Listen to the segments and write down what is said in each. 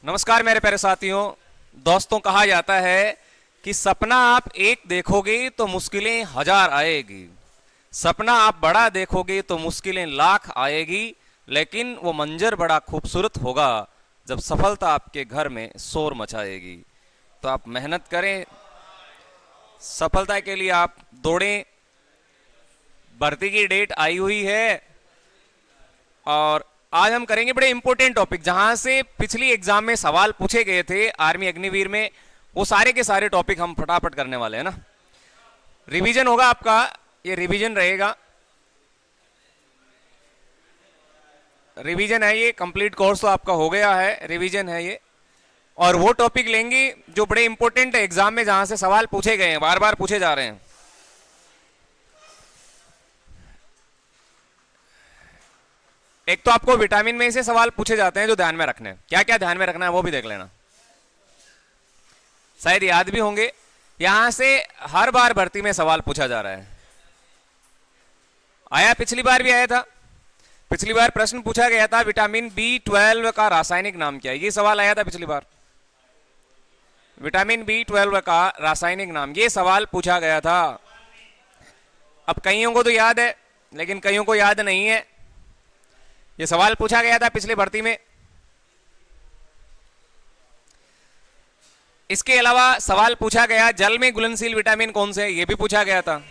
नमस्कार मेरे प्यारे साथियों, दोस्तों। कहा जाता है कि सपना आप एक देखोगे तो मुश्किलें हजार आएगी, सपना आप बड़ा देखोगे तो मुश्किलें लाख आएगी, लेकिन वो मंजर बड़ा खूबसूरत होगा जब सफलता आपके घर में शोर मचाएगी। तो आप मेहनत करें, सफलता के लिए आप दौड़ें। भर्ती की डेट आई हुई है और आज हम करेंगे बड़े इंपॉर्टेंट टॉपिक, जहां से पिछली एग्जाम में सवाल पूछे गए थे आर्मी अग्निवीर में, वो सारे के सारे टॉपिक हम फटाफट करने वाले हैं ना। रिवीजन होगा आपका, ये रिवीजन रहेगा, रिवीजन है ये, कंप्लीट कोर्स तो आपका हो गया है, रिवीजन है ये। और वो टॉपिक लेंगे जो बड़े इंपॉर्टेंट है एग्जाम में, जहां से सवाल पूछे गए हैं, बार बार पूछे जा रहे हैं। एक तो आपको विटामिन में से सवाल पूछे जाते हैं जो ध्यान में रखने हैं, क्या क्या ध्यान में रखना है वो भी देख लेना, शायद याद भी होंगे। यहां से हर बार भर्ती में सवाल पूछा जा रहा है, आया, पिछली बार भी आया था। पिछली बार प्रश्न पूछा गया था विटामिन B12 का रासायनिक नाम क्या है, ये सवाल आया था पिछली बार। विटामिन B12 का रासायनिक नाम, ये सवाल पूछा गया था। अब कईयों को तो याद है लेकिन कईयों को याद नहीं है, ये सवाल पूछा गया था पिछली भर्ती में। इसके अलावा सवाल पूछा गया जल में घुलनशील विटामिन कौन से है, ये भी पूछा गया था,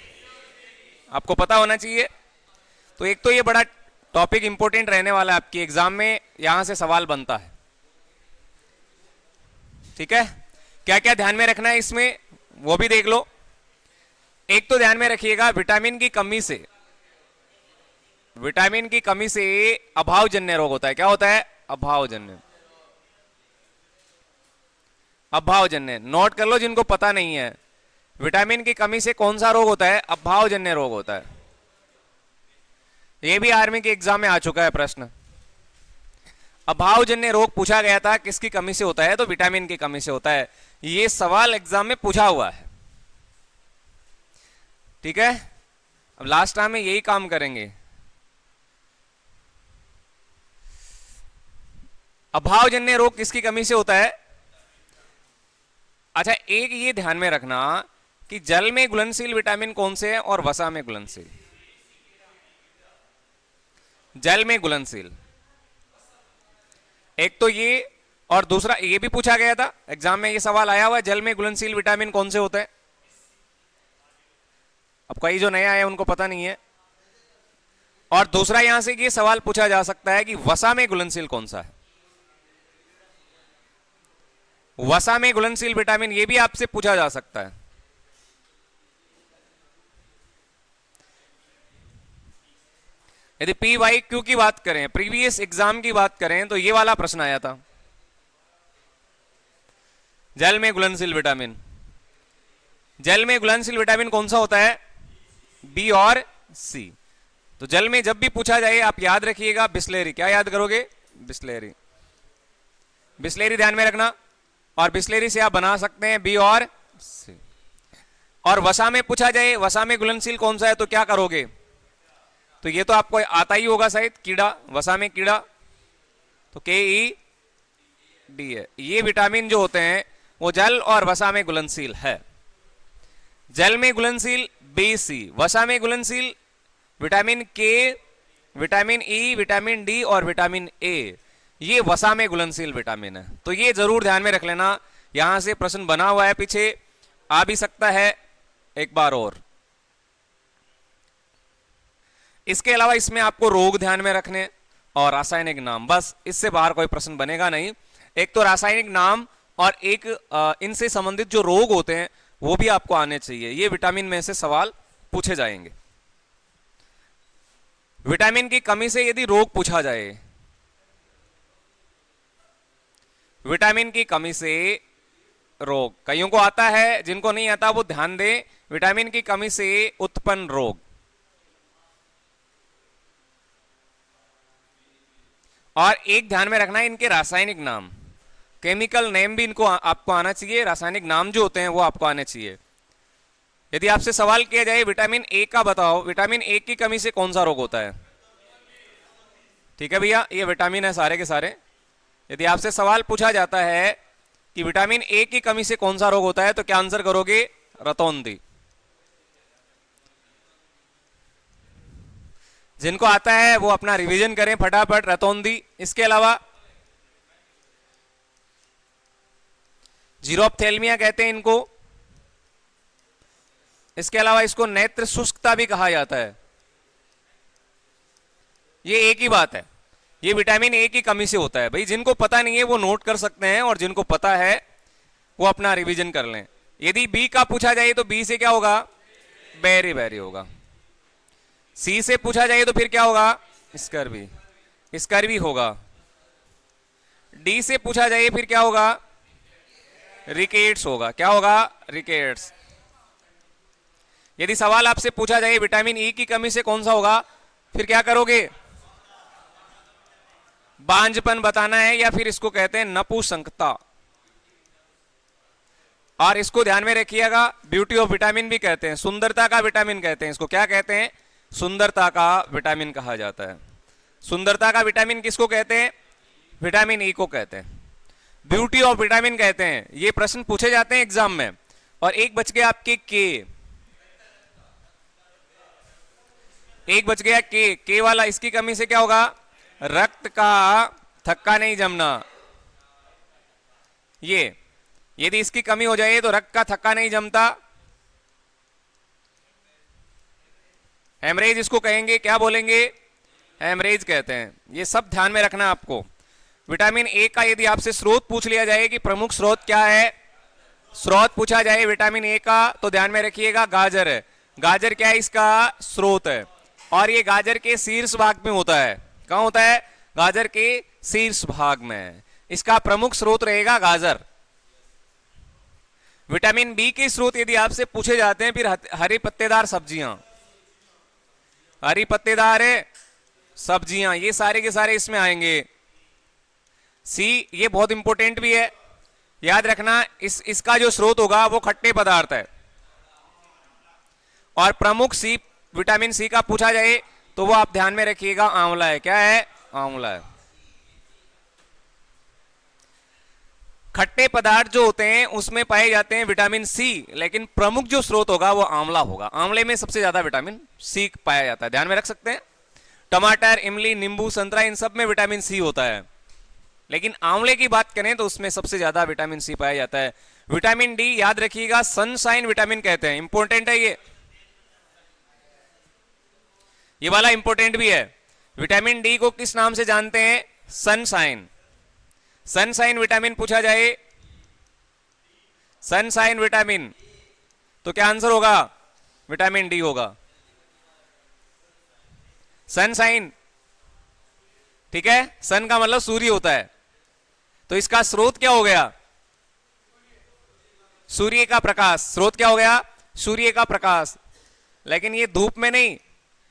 आपको पता होना चाहिए। तो एक तो ये बड़ा टॉपिक इंपॉर्टेंट रहने वाला है आपकी एग्जाम में, यहां से सवाल बनता है, ठीक है। क्या क्या ध्यान में रखना है इसमें वो भी देख लो। एक तो ध्यान में रखिएगा विटामिन की कमी से, विटामिन की कमी से अभावजन्य रोग होता है। क्या होता है? अभावजन्य, अभावजन्य, नोट कर लो जिनको पता नहीं है। विटामिन की कमी से कौन सा रोग होता है? अभावजन्य रोग होता है। यह भी आर्मी के एग्जाम में आ चुका है प्रश्न। अभावजन्य रोग पूछा गया था, किसकी कमी से होता है? तो विटामिन की कमी से होता है। यह सवाल एग्जाम में पूछा हुआ है, ठीक है। अब लास्ट टाइम में यही काम करेंगे। अभावजन्य रोग किसकी कमी से होता है? अच्छा, एक ये ध्यान में रखना कि जल में घुलनशील विटामिन कौन से हैं और वसा में घुलनशील। जल में घुलनशील एक तो ये, और दूसरा ये भी पूछा गया था एग्जाम में, ये सवाल आया हुआ है, जल में घुलनशील विटामिन कौन से होते हैं। अब कई जो नए आए उनको पता नहीं है। और दूसरा यहां से ये सवाल पूछा जा सकता है कि वसा में घुलनशील कौन सा है। वसा में घुलनशील विटामिन, ये भी आपसे पूछा जा सकता है। यदि PYQ की बात करें, प्रीवियस एग्जाम की बात करें, तो ये वाला प्रश्न आया था, जल में घुलनशील विटामिन। जल में घुलनशील विटामिन कौन सा होता है? B और C। तो जल में जब भी पूछा जाए आप याद रखिएगा बिस्लेरी। क्या याद करोगे? बिस्लेरी। बिस्लेरी ध्यान में रखना, और बिस्लेरी से आप बना सकते हैं B और C। और वसा में पूछा जाए वसा में घुलनशील कौन सा है, तो क्या करोगे? तो ये तो आपको आता ही होगा शायद, कीड़ा, वसा में कीड़ा, तो KED है। ये विटामिन जो होते हैं वो जल और वसा में घुलनशील है। जल में घुलनशील BC, वसा में घुलनशील vitamin K, vitamin E, vitamin D और विटामिन A, ये वसा में घुलनशील विटामिन है। तो ये जरूर ध्यान में रख लेना, यहां से प्रश्न बना हुआ है, पीछे आ भी सकता है एक बार और। इसके अलावा इसमें आपको रोग ध्यान में रखने और रासायनिक नाम, बस इससे बाहर कोई प्रश्न बनेगा नहीं। एक तो रासायनिक नाम और एक इनसे संबंधित जो रोग होते हैं वो भी आपको आने चाहिए। ये विटामिन में से सवाल पूछे जाएंगे। विटामिन की कमी से यदि रोग पूछा जाए, विटामिन की कमी से रोग, कईयों को आता है, जिनको नहीं आता वो ध्यान दें। विटामिन की कमी से उत्पन्न रोग, और एक ध्यान में रखना है इनके रासायनिक नाम, केमिकल नेम भी इनको आपको आना चाहिए। रासायनिक नाम जो होते हैं वो आपको आने चाहिए। यदि आपसे सवाल किया जाए विटामिन ए का बताओ, विटामिन ए की कमी से कौन सा रोग होता है? ठीक है भैया, ये विटामिन है सारे के सारे, यदि आपसे सवाल पूछा जाता है कि विटामिन ए की कमी से कौन सा रोग होता है, तो क्या आंसर करोगे? रतौंधी। जिनको आता है वो अपना रिवीजन करें फटाफट, रतौंधी। इसके अलावा जीरोप्थेल्मिया कहते हैं इनको। इसके अलावा इसको नेत्र शुष्कता भी कहा जाता है। ये एक ही बात है, ये विटामिन ए की कमी से होता है। भाई जिनको पता नहीं है वो नोट कर सकते हैं, और जिनको पता है वो अपना रिवीजन कर लें। यदि बी का पूछा जाए तो बी से क्या होगा? बेरी बेरी होगा। सी से पूछा जाए तो फिर क्या होगा? स्कर्वी, स्कर्वी होगा। डी से पूछा जाए फिर क्या होगा? रिकेट्स होगा। क्या होगा? रिकेट्स। यदि सवाल आपसे पूछा जाए विटामिन ई की कमी से कौन सा होगा, फिर क्या करोगे? बांझपन बताना है, या फिर इसको कहते हैं नपुंसकता। और इसको ध्यान में रखिएगा, ब्यूटी ऑफ विटामिन भी कहते हैं, सुंदरता का विटामिन कहते हैं इसको। क्या कहते हैं? सुंदरता का विटामिन कहा जाता है। सुंदरता का विटामिन किसको कहते हैं? विटामिन ई को कहते हैं। ब्यूटी ऑफ विटामिन कहते हैं। ये प्रश्न पूछे जाते हैं एग्जाम में। और एक बच गया आपके के, एक बच गया के वाला। इसकी कमी से क्या होगा? रक्त का थक्का नहीं जमना। ये यदि इसकी कमी हो जाए तो रक्त का थक्का नहीं जमता, हेमरेज इसको कहेंगे। क्या बोलेंगे? हेमरेज कहते हैं। ये सब ध्यान में रखना आपको। विटामिन ए का यदि आपसे स्रोत पूछ लिया जाए कि प्रमुख स्रोत क्या है, स्रोत पूछा जाए विटामिन ए का, तो ध्यान में रखिएगा गाजर है। गाजर क्या है? इसका स्रोत है। और ये गाजर के शीर्ष भाग में होता है। कहां होता है? गाजर के शीर्ष भाग में। इसका प्रमुख स्रोत रहेगा गाजर। विटामिन बी के स्रोत यदि आपसे पूछे जाते हैं, फिर हरी पत्तेदार सब्जियां, हरी पत्तेदार सब्जियां, ये सारे के सारे इसमें आएंगे। सी, ये बहुत इंपॉर्टेंट भी है, याद रखना। इसका जो स्रोत होगा वो खट्टे पदार्थ है। और प्रमुख सी, विटामिन सी का पूछा जाए तो वो आप ध्यान में रखिएगा, आंवला है। क्या है? आंवला है। खट्टे पदार्थ जो होते हैं उसमें पाए जाते हैं विटामिन सी, लेकिन प्रमुख जो स्रोत होगा वो आंवला होगा। आंवले में सबसे ज्यादा विटामिन सी पाया जाता है, ध्यान में रख सकते हैं। टमाटर, इमली, नींबू, संतरा, इन सब में विटामिन सी होता है, लेकिन आंवले की बात करें तो उसमें सबसे ज्यादा विटामिन सी पाया जाता है। विटामिन डी याद रखिएगा, सनशाइन विटामिन कहते हैं। इंपॉर्टेंट है ये वाला इंपॉर्टेंट भी है। विटामिन डी को किस नाम से जानते हैं? सनशाइन। सनशाइन विटामिन पूछा जाए, सनशाइन विटामिन, तो क्या आंसर होगा? विटामिन डी होगा। सनशाइन, ठीक है। सन का मतलब सूर्य होता है, तो इसका स्रोत क्या हो गया? सूर्य का प्रकाश। स्रोत क्या हो गया? सूर्य का प्रकाश। लेकिन ये धूप में नहीं,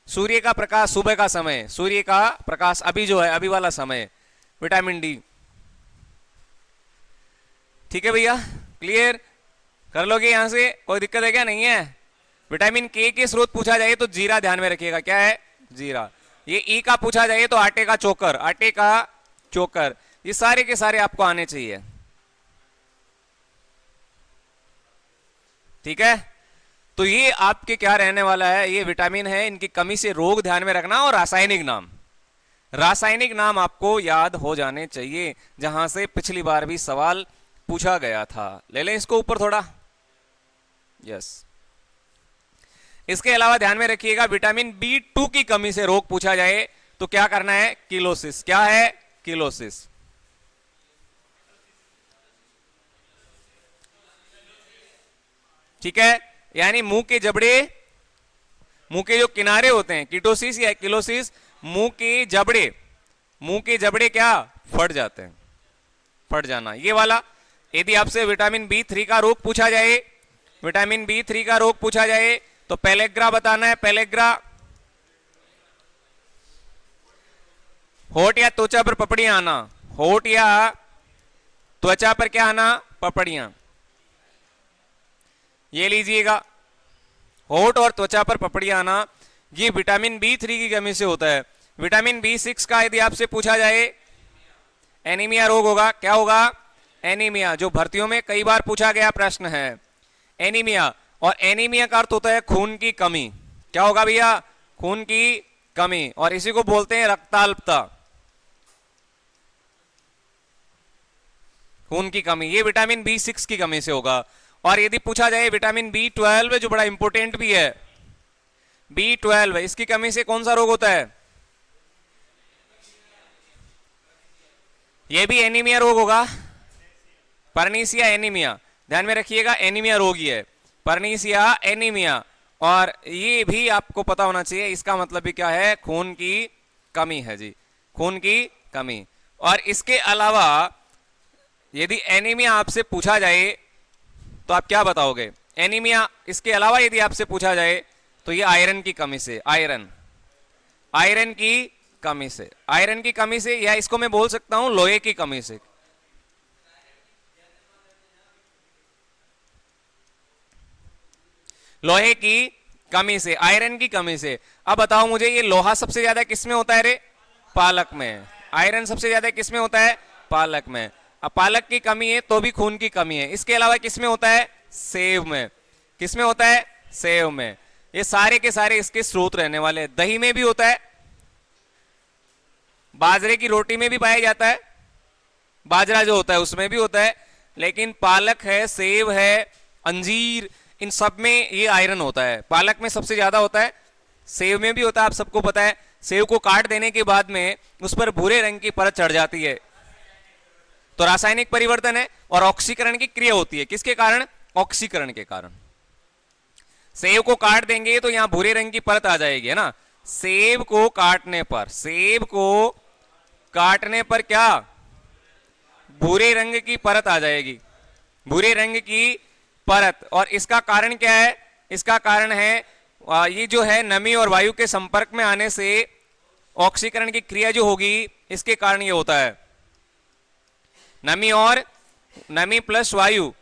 सूर्य का प्रकाश सुबह का समय, सूर्य का प्रकाश अभी जो है, अभी वाला समय, विटामिन डी। ठीक है भैया, क्लियर कर लोगे? यहां से कोई दिक्कत है क्या? नहीं है। विटामिन के स्रोत पूछा जाए तो जीरा ध्यान में रखिएगा। क्या है? जीरा। ये ई का पूछा जाए तो आटे का चोकर, आटे का चोकर। ये सारे के सारे आपको आने चाहिए, ठीक है। तो ये आपके क्या रहने वाला है? ये विटामिन है, इनकी कमी से रोग ध्यान में रखना। और रासायनिक नाम, रासायनिक नाम आपको याद हो जाने चाहिए, जहां से पिछली बार भी सवाल पूछा गया था। ले लें इसको ऊपर थोड़ा, यस। इसके अलावा ध्यान में रखिएगा, विटामिन B2 की कमी से रोग पूछा जाए तो क्या करना है? किलोसिस। क्या है? किलोसिस। ठीक है, यानी मुंह के जबड़े, मुंह के जो किनारे होते हैं, कीटोसिस या किलोसिस, मुंह के जबड़े, मुंह के जबड़े क्या? फट जाते हैं, फट जाना, ये वाला। यदि आपसे विटामिन B3 का रोग पूछा जाए, विटामिन B3 का रोग पूछा जाए तो पेलेग्रा बताना है। पेलेग्रा, होठ या त्वचा पर पपड़ियां आना, होठ या त्वचा पर क्या आना? पपड़ियां। ये लीजिएगा, होठ और त्वचा पर पपड़ियां आना, ये विटामिन B3 की कमी से होता है। विटामिन B6 का यदि आपसे पूछा जाए, एनीमिया रोग होगा। क्या होगा? एनीमिया, जो भर्तियों में कई बार पूछा गया प्रश्न है, एनीमिया। और एनीमिया का अर्थ होता है खून की कमी। क्या होगा भैया? खून की कमी, और इसी को बोलते हैं रक्ताल्पता, खून की कमी। ये विटामिन B6 की कमी से होगा। और यदि पूछा जाए विटामिन B12 जो बड़ा इंपॉर्टेंट भी है, B12, इसकी कमी से कौन सा रोग होता है? ये भी एनीमिया रोग होगा, परनीसिया एनीमिया। ध्यान में रखिएगा, एनीमिया रोग ही है, परनीसिया एनीमिया। और ये भी आपको पता होना चाहिए, इसका मतलब भी क्या है? खून की कमी है जी, खून की कमी। और इसके अलावा यदि एनीमिया आपसे पूछा जाए तो आप क्या बताओगे? एनीमिया इसके अलावा यदि आपसे पूछा जाए तो ये आयरन की कमी से, आयरन की कमी से, आयरन की कमी से, या इसको मैं बोल सकता हूं लोहे की कमी से। लोहे की कमी से, आयरन की कमी से। अब बताओ मुझे, ये लोहा सबसे ज्यादा किसमें होता है रे? पालक में। आयरन सबसे ज्यादा किसमें होता है? पालक में। अब पालक की कमी है तो भी खून की कमी है। इसके अलावा किसमें होता है? सेव में। किसमें होता है? सेव में। ये सारे के सारे इसके स्रोत रहने वाले हैं। दही में भी होता है, बाजरे की रोटी में भी पाया जाता है, बाजरा जो होता है उसमें भी होता है, लेकिन पालक है, सेव है, अंजीर, इन सब में ये आयरन होता है। पालक में सबसे ज्यादा होता है, सेव में भी होता है। आप सबको पता है, सेव को काट देने के बाद में उस पर भूरे रंग की परत चढ़ जाती है, तो रासायनिक परिवर्तन है। और ऑक्सीकरण की क्रिया होती है, किसके कारण? ऑक्सीकरण के कारण। सेव को काट देंगे तो यहां भूरे रंग की परत आ जाएगी, है ना। सेब को काटने पर, सेब को काटने पर क्या? भूरे रंग की परत आ जाएगी, भूरे रंग की परत। और इसका कारण क्या है? इसका कारण है ये जो है नमी और वायु के संपर्क में आने से ऑक्सीकरण की क्रिया जो होगी, इसके कारण ये होता है। नमी और नमी प्लस वायु,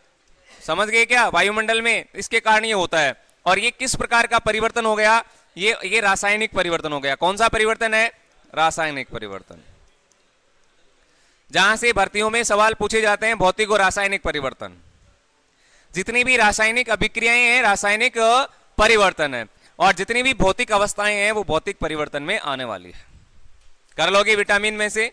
समझ गए क्या? वायुमंडल में, इसके कारण ये होता है। और ये किस प्रकार का परिवर्तन हो गया? ये रासायनिक परिवर्तन हो गया। कौन सा परिवर्तन है? रासायनिक परिवर्तन। जहां से भर्तियों में सवाल पूछे जाते हैं, भौतिक और रासायनिक परिवर्तन। जितनी भी रासायनिक अभिक्रियाएं हैं, रासायनिक परिवर्तन है, और जितनी भी भौतिक अवस्थाएं हैं वो भौतिक परिवर्तन में आने वाली है। कर लोगे विटामिन में से?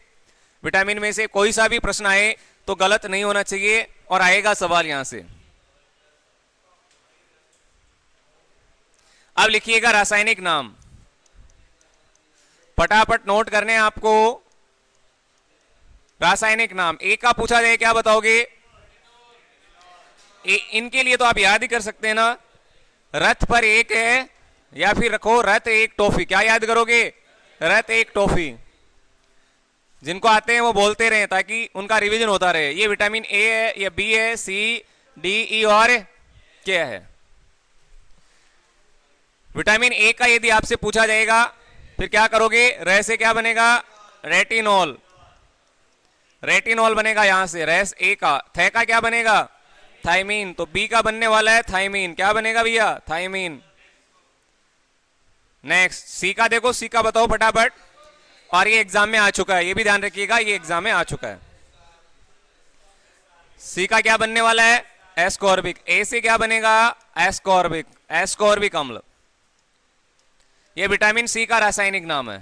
विटामिन में से कोई सा भी प्रश्न आए तो गलत नहीं होना चाहिए, और आएगा सवाल यहां से। अब लिखिएगा रासायनिक नाम, फटाफट नोट करने आपको। रासायनिक नाम ए का पूछा जाए, क्या बताओगे? इनके लिए तो आप याद ही कर सकते हैं ना, रथ पर एक है, या फिर रखो रथ एक टॉफी। क्या याद करोगे? रथ एक टॉफी। जिनको आते हैं वो बोलते रहे ताकि उनका रिवीजन होता रहे। ये विटामिन ए है, ये बी है, सी, डी, ई और क्या है? विटामिन ए का यदि आपसे पूछा जाएगा फिर क्या करोगे? रे से क्या बनेगा? रेटिनॉल, रेटिनॉल बनेगा यहां से। रेस ए का, थे का क्या बनेगा? थाइमीन। तो बी का बनने वाला है थाइमीन। क्या बनेगा भैया? थाइमीन। नेक्स्ट सी का देखो, सी का बताओ फटाफट। और ये एग्जाम में आ चुका है, ये भी ध्यान रखिएगा, ये एग्जाम में आ चुका है। सी का क्या बनने वाला है? एस्कॉर्बिक। ए से क्या बनेगा? एस्कॉर्बिक, एस्कॉर्बिक अम्ल। ये विटामिन सी का रासायनिक नाम है।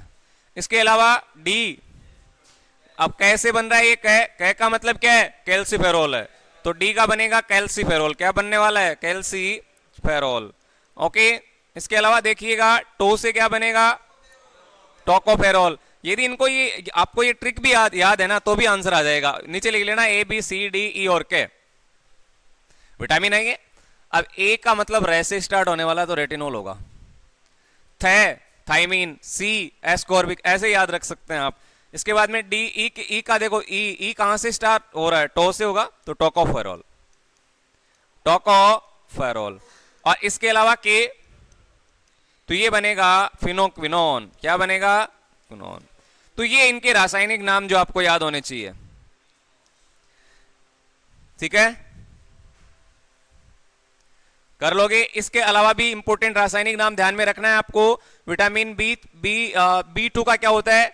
इसके अलावा डी, अब कैसे बन रहा है ये? कै का मतलब क्या है? कैल्सीफेरोल है, तो डी का बनेगा कैल्सीफेरोल। क्या बनने वाला है? कैल्सीफेरोल। ओके। इसके अलावा देखिएगा टो से क्या बनेगा? टोकोफेरोल। यदि इनको ये आपको ये ट्रिक भी याद है ना, तो भी आंसर आ जाएगा। नीचे लिख लेना A B C D E और के विटामिन है ये। अब ए का मतलब रे से स्टार्ट होने वाला, तो रेटिनॉल होगा। थे थाइमीन, सी एस्कॉर्बिक, ऐसे याद रख सकते हैं आप। इसके बाद में डी, ई का देखो, ई कहां से स्टार्ट हो रहा है? टो से होगा, तो टोकोफेरोल, टोकोफेरोल। और इसके अलावा के, तो ये बनेगा फिनोक्विनोन। क्या बनेगा? क्विनोन। तो ये इनके रासायनिक नाम जो आपको याद होने चाहिए, ठीक है, कर लोगे। इसके अलावा भी इंपॉर्टेंट रासायनिक नाम ध्यान में रखना है आपको। विटामिन बी टू का क्या होता है?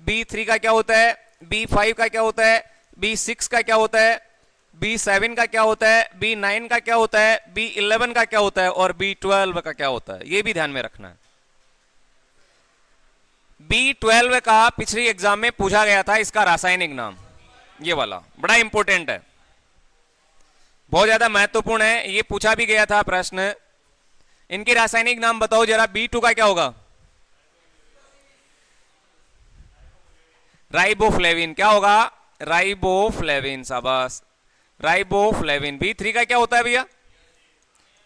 B3 का क्या होता है? B5 का क्या होता है, B6 का क्या होता है, B7 का क्या होता है, B9 का क्या होता है, B11 का क्या होता है और B12 का क्या होता है, ये भी ध्यान में रखना है। B12 का पिछली एग्जाम में पूछा गया था इसका रासायनिक नाम, ये वाला बड़ा इंपॉर्टेंट है, बहुत ज्यादा महत्वपूर्ण है, ये पूछा भी गया था प्रश्न। इनके रासायनिक नाम बताओ जरा। B2 का क्या होगा, राइबोफ्लेविन, क्या होगा, राइबोफ्लेविन, शाबाश, राइबोफ्लेविन। B3 का क्या होता है भैया,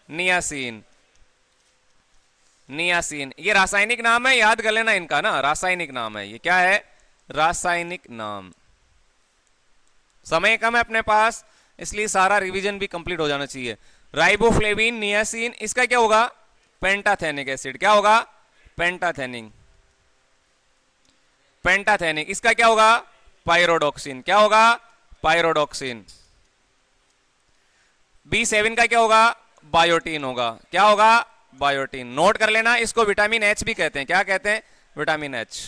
नियासिन, नियासिन। ये रासायनिक नाम है, याद कर लेना इनका ना, रासायनिक नाम है, ये क्या है, रासायनिक नाम। समय कम है अपने पास, इसलिए सारा रिवीजन भी कंप्लीट हो जाना चाहिए। राइबोफ्लेविन, नियासिन, इसका क्या होगा, पेंटाथेनिक एसिड, क्या होगा, पेंटाथेनिक, पेंटाथेनिक। इसका क्या होगा, पायरोडॉक्सिन, क्या होगा, पायरोडॉक्सिन। B7 का क्या होगा, बायोटीन होगा, क्या होगा, बायोटीन। नोट कर लेना, इसको विटामिन H भी कहते हैं, क्या कहते हैं, विटामिन H।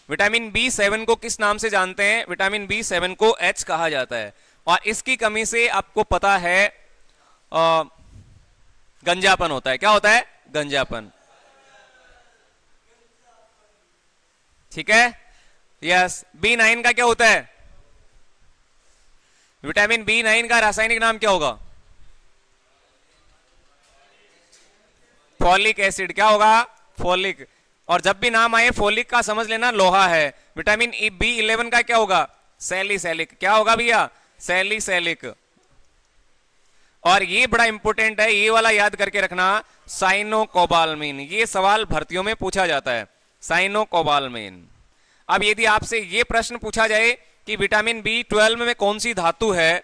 विटामिन B7 को किस नाम से जानते हैं, विटामिन B7 को H कहा जाता है, और इसकी कमी से आपको पता है गंजापन होता है, क्या होता है, गंजापन, ठीक है, यस। B9 का क्या होता है, विटामिन B9 का रासायनिक नाम क्या होगा, फॉलिक एसिड, क्या होगा, फॉलिक। और जब भी नाम आए फॉलिक का समझ लेना लोहा है। विटामिन B11 का क्या होगा, सैलिसैलिक, क्या होगा भैया, सैलिसैलिक। और ये बड़ा इंपॉर्टेंट है, ये वाला याद करके रखना, साइनोकोबाल्मिन। ये सवाल भर्तियों में पूछा जाता है, साइनोकोबाल्मिन। अब यदि आपसे ये प्रश्न पूछा जाए कि विटामिन B12 में कौन सी धातु है,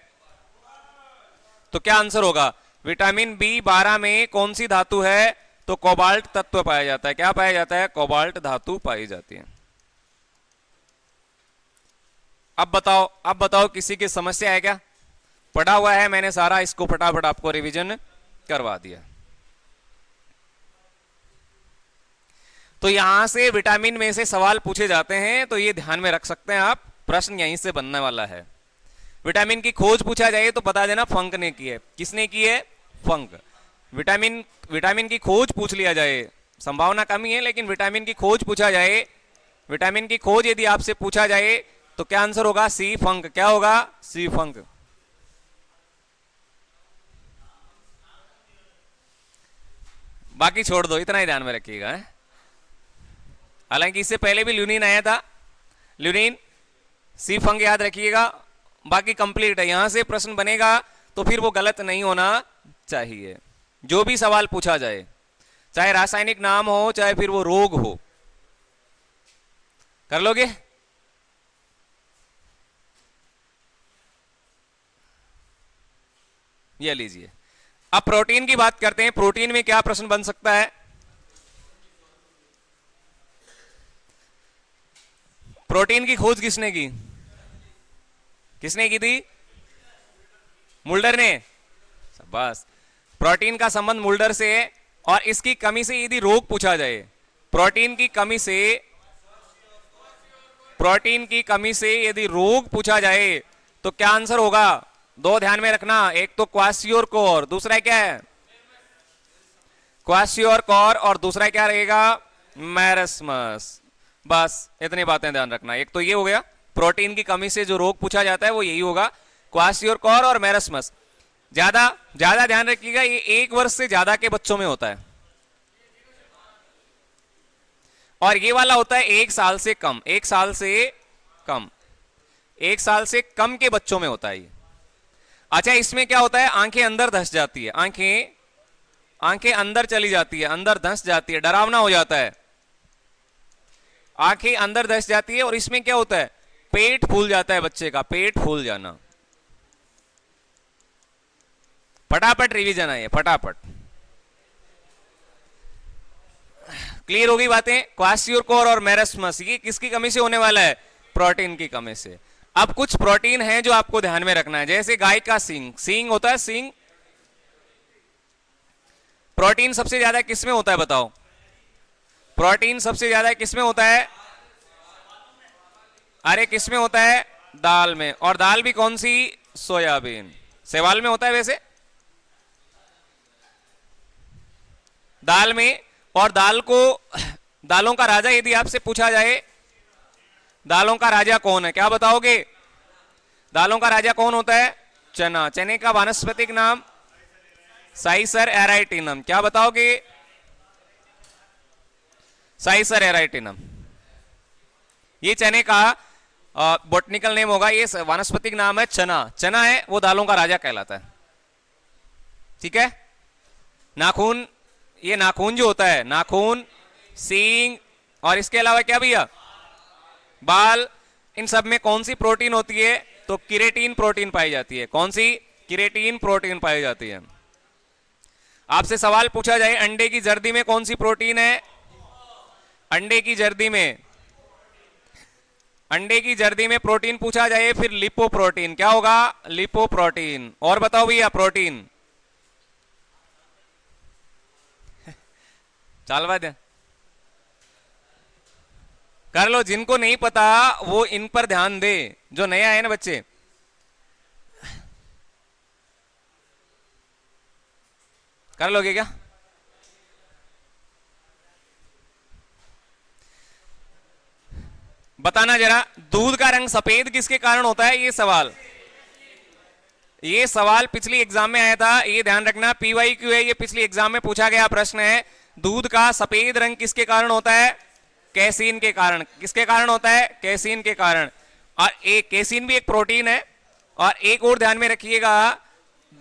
तो क्या आंसर होगा, विटामिन B12 में कौन सी धातु है, तो कोबाल्ट तत्व पाया जाता है, क्या पाया जाता है, कोबाल्ट धातु पाई जाती है। अब बताओ किसी की समस्या है क्या, पढ़ा हुआ है मैंने सारा, इसको फटाफट आपको रिवीजन करवा दिया। तो यहां से विटामिन में से सवाल पूछे जाते हैं, तो ये ध्यान में रख सकते हैं आप, प्रश्न यहीं से बनने वाला है। विटामिन की खोज पूछा जाए तो बता देना फंक ने की है, किसने की है, फंक। विटामिन की खोज पूछ लिया जाए, संभावना कम ही है, लेकिन विटामिन की खोज पूछा जाए, विटामिन की खोज यदि आपसे पूछा जाए तो क्या आंसर होगा, सी फंक, क्या होगा, सी फंक। बाकी छोड़ दो, इतना ही ध्यान में रखिएगा। हालांकि इससे पहले भी ल्यूनिन आया था, ल्यूनिन, सी फंक याद रखिएगा। बाकी कंप्लीट है, यहां से प्रश्न बनेगा तो फिर वो गलत नहीं होना चाहिए। जो भी सवाल पूछा जाए, चाहे रासायनिक नाम हो, चाहे फिर वो रोग हो, कर लोगे। ये लीजिए, अब प्रोटीन की बात करते हैं। प्रोटीन में क्या प्रश्न बन सकता है, प्रोटीन की खोज किसने की, किसने की थी, मुल्डर ने, बस। प्रोटीन का संबंध मुल्डर से है, और इसकी कमी से यदि रोग पूछा जाए, प्रोटीन की कमी से, प्रोटीन की कमी से यदि रोग पूछा जाए तो क्या आंसर होगा, दो ध्यान में रखना, एक तो क्वासियोरकोर, दूसरा क्या है, क्वासियोरकोर, और दूसरा क्या रहेगा, मैरस्मस। बस इतनी बातें ध्यान रखना। एक तो ये हो गया, प्रोटीन की कमी से जो रोग पूछा जाता है वो यही होगा, क्वासियोरकोर और मैरस्मस। ज्यादा ध्यान रखिएगा, ये 1 वर्ष से ज्यादा के बच्चों में होता है, और ये वाला होता है 1 साल से कम, 1 साल से कम, 1 साल से कम के बच्चों में होता है ये। अच्छा, इसमें क्या होता है, आंखें अंदर धंस जाती है, आंखें अंदर चली जाती है, अंदर धंस जाती है, डरावना हो जाता है, आंखें अंदर धंस जाती है। और इसमें क्या होता है, पेट फूल जाता है बच्चे का, पेट फूल जाना। फटाफट रिवीजन है ये, फटाफट। क्लियर होगी बातें। क्वासियोरकोर और मैरस्मस ये किसकी कमी से होने वाला है, प्रोटीन की कमी से। अब कुछ प्रोटीन हैं जो आपको ध्यान में रखना है, जैसे गाय का सींग होता है, सींग। प्रोटीन सबसे ज्यादा किसमें होता है बताओ, प्रोटीन सबसे ज्यादा किसमें होता है, अरे किस में होता है? दाल में। और दाल भी कौन सी? सोयाबीन। सवाल में होता है वैसे दाल में। और दाल को, दालों का राजा यदि आपसे पूछा जाए, दालों का राजा कौन है, क्या बताओगे? दालों का राजा कौन होता है? चना। चने का वानस्पतिक नाम? साइसर एराइटिनम। क्या बताओगे? साइसर एराइटिनम। ये चने का बोटनिकल नेम होगा, ये वानस्पतिक नाम है चना। चना है वो दालों का राजा कहलाता है। ठीक है। नाखून, ये नाखून जो होता है, नाखून, सींग, और इसके अलावा क्या भैया? बाल। इन सब में कौन सी प्रोटीन होती है? तो किरेटिन प्रोटीन पाई जाती है। कौन सी? किरेटिन प्रोटीन पाई जाती है। आपसे सवाल पूछा जाए अंडे की जर्दी में कौन सी प्रोटीन है? अंडे की जर्दी में, अंडे की जर्दी में प्रोटीन पूछा जाए, फिर लिपोप्रोटीन। क्या होगा? लिपोप्रोटीन। और बताओ भैया प्रोटीन। चाल बात है, कर लो। जिनको नहीं पता वो इन पर ध्यान दे, जो नया है ना बच्चे। कर लोगे क्या? बताना जरा, दूध का रंग सफेद किसके कारण होता है? ये सवाल, ये सवाल पिछली एग्जाम में आया था, ये ध्यान रखना। PYQ है, ये पिछली एग्जाम में पूछा गया प्रश्न है। दूध का सफेद रंग किसके कारण होता है? कैसीन के कारण। किसके कारण होता है? कैसीन के कारण। और एक कैसीन भी एक प्रोटीन है। और एक और ध्यान में रखिएगा,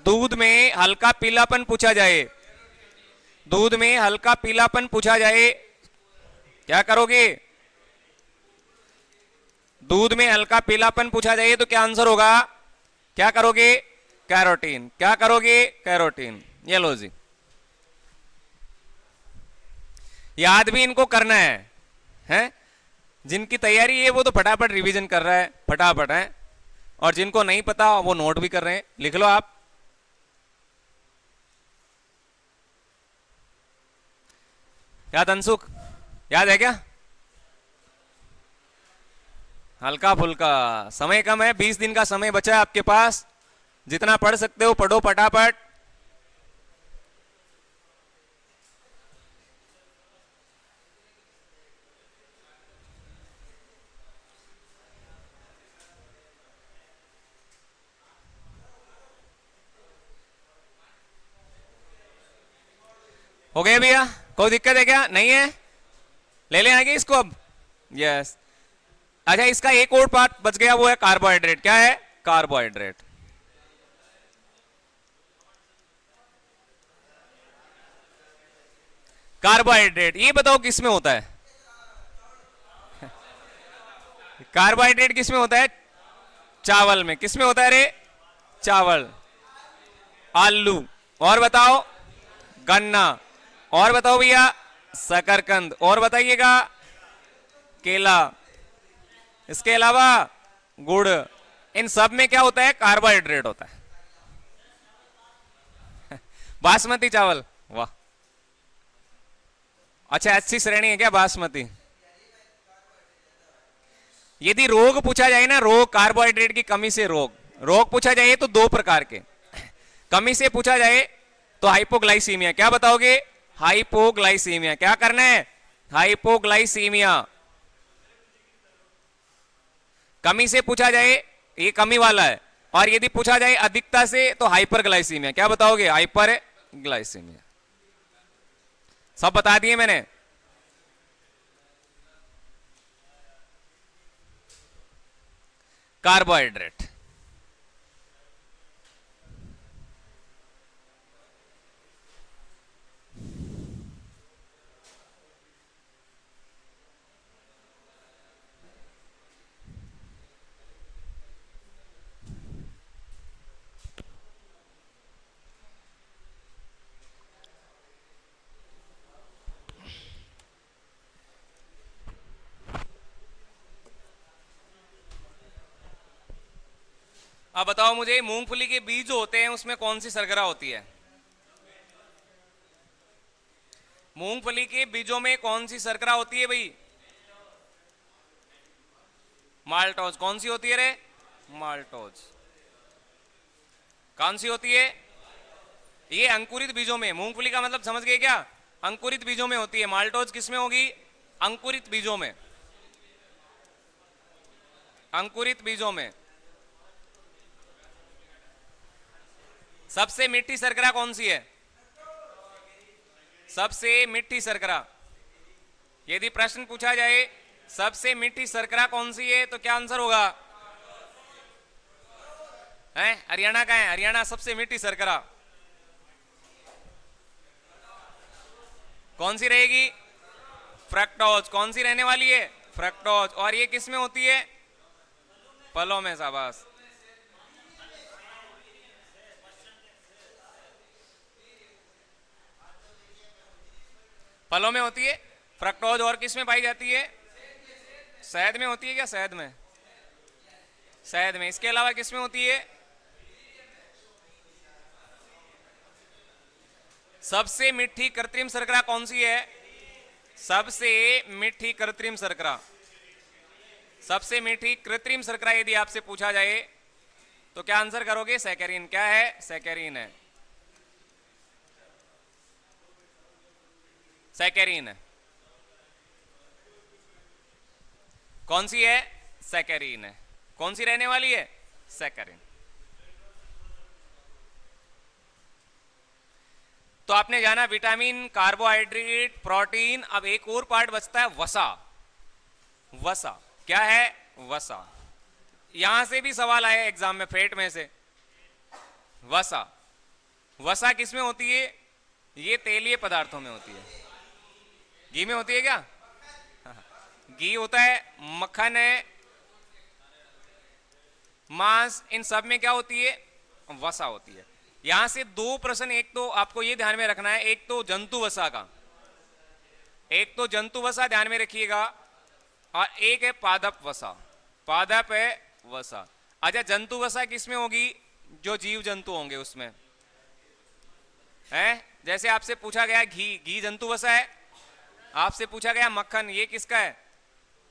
दूध में हल्का पीलापन पूछा जाए, दूध में हल्का पीलापन पूछा जाए, क्या करोगे? दूध में हल्का पीलापन पूछा जाए तो क्या आंसर होगा? क्या करोगे? कैरोटीन। क्या करोगे? कैरोटीन। ये लो जी, याद भी इनको करना है? जिनकी तैयारी है वो तो फटाफट रिवीजन कर रहा है, फटाफट है। और जिनको नहीं पता वो नोट भी कर रहे हैं। लिख लो आप। याद अंशुक, याद है क्या? हल्का फुल्का। समय कम है, 20 दिन का समय बचा है आपके पास। जितना पढ़ सकते हो पढ़ो फटाफट। हो गया भैया? कोई दिक्कत है क्या? नहीं है? ले लें आगे इसको अब। यस। अच्छा, इसका एक और पार्ट बच गया, वो है कार्बोहाइड्रेट। क्या है? कार्बोहाइड्रेट। कार्बोहाइड्रेट ये बताओ किस में होता है? कार्बोहाइड्रेट किस में होता है? चावल में। किस में होता है रे? चावल। आलू। और बताओ? गन्ना। और बताओ भैया? शकरकंद। और बताइएगा? केला। इसके अलावा गुड़। इन सब में क्या होता है? कार्बोहाइड्रेट होता है। बासमती चावल, वाह। अच्छा, अच्छी श्रेणी है क्या बासमती? यदि रोग पूछा जाए ना, रोग, कार्बोहाइड्रेट की कमी से रोग, रोग पूछा जाए तो दो प्रकार के। कमी से पूछा जाए तो हाइपोग्लाइसीमिया। क्या बताओगे? हाइपोग्लाइसीमिया। क्या करना है? हाइपोग्लाइसीमिया। कमी से पूछा जाए, ये कमी वाला है। और यदि पूछा जाए अधिकता से तो हाइपरग्लाइसीमिया। क्या बताओगे? हाइपरग्लाइसीमिया। सब बता दिए मैंने। कार्बोहाइड्रेट। अब बताओ मुझे, मूंगफली के बीज जो होते हैं उसमें कौन सी शर्करा होती है? मूंगफली के बीजों में कौन सी शर्करा होती है भाई? माल्टोज। कौन सी होती है रे? माल्टोज। कौन सी होती है? ये अंकुरित बीजों में, मूंगफली का मतलब समझ गए क्या? अंकुरित बीजों में होती है। माल्टोज किस में होगी? अंकुरित बीजों में। अंकुरित बीजों में। सबसे मीठी शर्करा कौन सी है? सबसे मीठी शर्करा। यदि प्रश्न पूछा जाए सबसे मीठी शर्करा कौन सी है तो क्या आंसर होगा? है हरियाणा का है, हरियाणा सबसे मीठी शर्करा कौन सी रहेगी? फ्रक्टोज। कौन सी रहने वाली है? फ्रक्टोज। और ये किस में होती है? फलों में। शाबाश। फलों में होती है फ्रक्टोज। और किस में पाई जाती है? शहद में होती है क्या? शहद में। शहद में। इसके अलावा किस में होती है? सबसे मीठी कृत्रिम शर्करा कौन सी है? सबसे मीठी कृत्रिम शर्करा। सबसे मीठी कृत्रिम शर्करा यदि आपसे पूछा जाए तो क्या आंसर करोगे? सैकरीन। क्या है? सैकरीन है। सैकरीन है। कौन सी है? सैकरीन है। कौन सी रहने वाली है? सैकरीन। तो आपने जाना विटामिन, कार्बोहाइड्रेट, प्रोटीन। अब एक और पार्ट बचता है वसा। वसा क्या है? वसा। यहां से भी सवाल आया एग्जाम में, फेट में से। वसा। वसा किस में होती है? ये तेलीय पदार्थों में होती है। घी में होती है क्या? घी होता है, मक्खन है, मांस, इन सब में क्या होती है? वसा होती है। यहां से दो प्रश्न, एक तो आपको ये ध्यान में रखना है, एक तो जंतु वसा का, एक तो जंतु वसा ध्यान में रखिएगा, और एक है पादप वसा। पादप है वसा। अच्छा, जंतु वसा किस में होगी? जो जीव जंतु होंगे उसमें है। जैसे आपसे पूछा गया घी, घी जंतु वसा है। आपसे पूछा गया मक्खन, ये किसका है?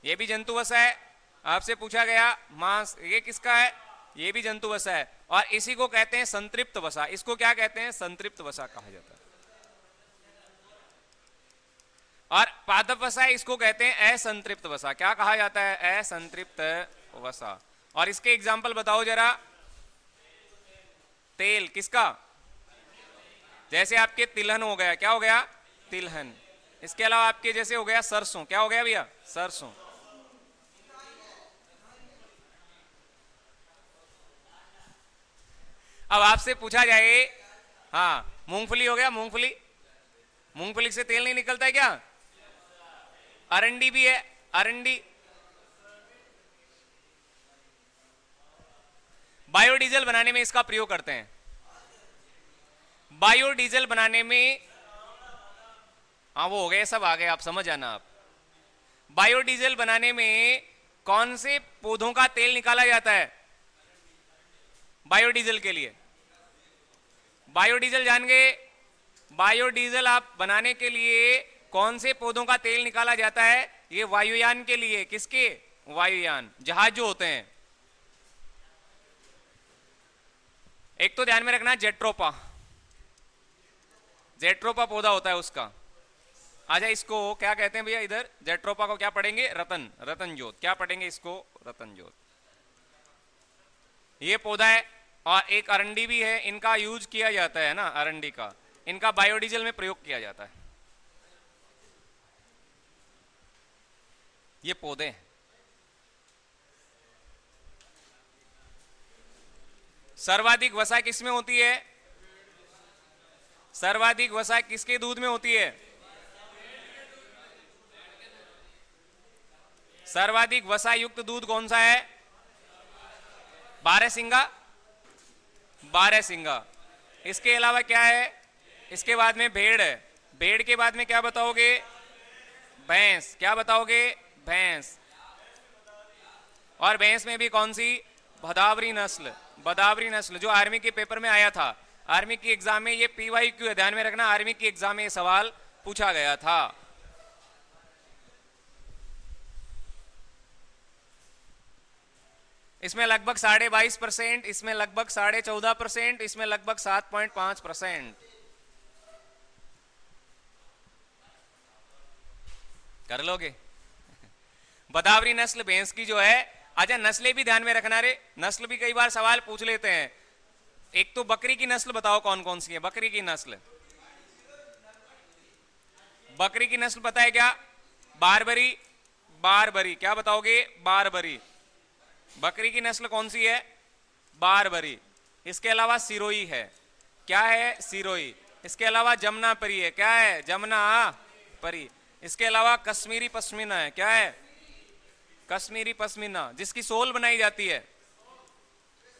ये भी जंतु वसा है। आपसे पूछा गया मांस, ये किसका है? ये भी जंतु वसा है। और इसी को कहते हैं संतृप्त वसा। इसको क्या कहते हैं? संतृप्त वसा कहा जाता है। और पादप वसा है, इसको कहते हैं असंतृप्त वसा। क्या कहा जाता है? असंतृप्त वसा। और इसके एग्जाम्पल बताओ जरा। तेल किसका? जैसे आपके तिलहन हो गया, क्या हो गया? तिलहन। इसके अलावा आपके जैसे हो गया सरसों, क्या हो गया भैया? सरसों। अब आपसे पूछा जाए, हाँ मूंगफली हो गया, मूंगफली। मूंगफली से तेल नहीं निकलता है क्या? अरंडी भी है, अरंडी। बायोडीजल बनाने में इसका प्रयोग करते हैं। बायोडीजल बनाने में, हाँ वो हो गए, सब आ गए, आप समझ आना। आप बायोडीजल बनाने में कौन से पौधों का तेल निकाला जाता है? बायोडीजल के लिए बायोडीजल जान गए। बायोडीजल आप बनाने के लिए कौन से पौधों का तेल निकाला जाता है? ये वायुयान के लिए। किसके? वायुयान, जहाज जो होते हैं। एक तो ध्यान में रखना जेट्रोपा, जेट्रोपा पौधा होता है उसका। आजा, इसको क्या कहते हैं भैया? इधर जेट्रोपा को क्या पढ़ेंगे? रतन, रतन ज्योत। क्या पढ़ेंगे इसको? रतन ज्योत। ये पौधा है। और एक अरंडी भी है, इनका यूज किया जाता है ना, अरंडी का। इनका बायोडीजल में प्रयोग किया जाता है। ये पौधे हैं। सर्वाधिक वसा किसमें होती है? सर्वाधिक वसा किसके दूध में होती है? सर्वाधिक वसा युक्त दूध कौन सा है? बारहसिंगा, बारहसिंगा। इसके अलावा क्या है? इसके बाद में भेड़ है। भेड़ के बाद में क्या बताओगे? भैंस। क्या बताओगे? भैंस। और भैंस में भी कौन सी? भदावरी नस्ल। भदावरी नस्ल, जो आर्मी के पेपर में आया था। आर्मी की एग्जाम में ये PYQ है, ध्यान में रखना। आर्मी की एग्जाम में ये सवाल पूछा गया था। इसमें लगभग 22.5%, इसमें लगभग 14.5%, इसमें लगभग 7.5%। कर लोगे? बदावरी नस्ल भैंस की जो है, अच्छा नस्लें भी ध्यान में रखना रे, नस्ल भी कई बार सवाल पूछ लेते हैं। एक तो बकरी की नस्ल बताओ कौन कौन सी है? बकरी की नस्ल, बकरी की नस्ल पता है क्या? बारबरी, बारबरी, क्या बताओगे? बारबरी। बकरी की नस्ल कौन सी है? बारबरी। इसके अलावा सिरोही है, क्या है? सिरोही। इसके अलावा जमुना परी है, क्या है? जमुना परी। इसके अलावा कश्मीरी पश्मीना है, क्या है? कश्मीरी पश्मीना, जिसकी सोल बनाई जाती है,